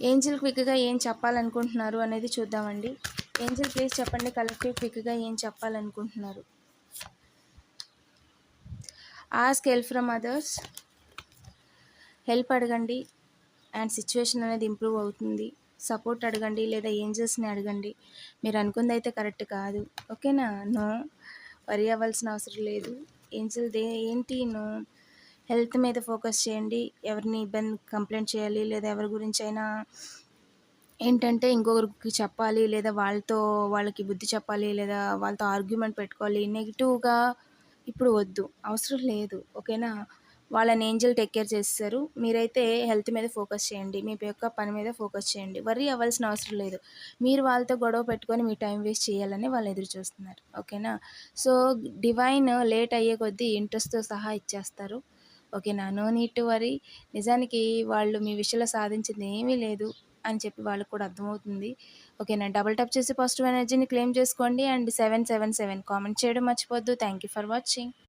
Angel క్విక్‌గా ఏం చెప్పాలనుకుంటున్నారు అనేది చూద్దామండి. ఏంజిల్ ప్లీజ్ చెప్పండి, కలెక్టివ్ క్విక్‌గా ఏం చెప్పాలనుకుంటున్నారు? Ask help from others. Help అడగండి అండ్ సిచ్యువేషన్ అనేది ఇంప్రూవ్ అవుతుంది. సపోర్ట్ అడగండి లేదా ఏంజల్స్ని అడగండి. మీరు అనుకుందైతే కరెక్ట్ కాదు, ఓకేనా? నో వరి అవ్వాల్సిన అవసరం లేదు. ఏంజల్ ఏంటి నో, హెల్త్ మీద ఫోకస్ చేయండి. ఎవరిని ఇబ్బంది కంప్లైంట్ చేయాలి లేదా ఎవరి గురించి అయినా ఏంటంటే ఇంకొకరికి చెప్పాలి లేదా వాళ్ళకి బుద్ధి చెప్పాలి లేదా వాళ్ళతో ఆర్గ్యుమెంట్ పెట్టుకోవాలి, నెగిటివ్గా ఇప్పుడు వద్దు, అవసరం లేదు, ఓకేనా? వాళ్ళని ఏంజల్ టేక్ కేర్ చేస్తారు. మీరైతే హెల్త్ మీద ఫోకస్ చేయండి, మీ యొక్క పని మీద ఫోకస్ చేయండి. వర్రీ అవ్వాల్సిన అవసరం లేదు. మీరు వాళ్ళతో గొడవ పెట్టుకొని మీ టైం వేస్ట్ చేయాలని వాళ్ళు ఎదురు చూస్తున్నారు, ఓకేనా? సో డివైన్ లేట్ అయ్యే కొద్దీ ఇంట్రెస్ట్తో సహా ఇచ్చేస్తారు, ఓకేనా? No need to worry. నిజానికి వాళ్ళు మీ విషయంలో సాధించింది ఏమీ లేదు అని చెప్పి వాళ్ళకి కూడా అర్థమవుతుంది, ఓకేనా? డబుల్ టప్ చేసి పాజిటివ్ ఎనర్జీని క్లెయిమ్ చేసుకోండి అండ్ 777 కామెంట్ చేయడం మర్చిపోద్దు. Thank you for watching.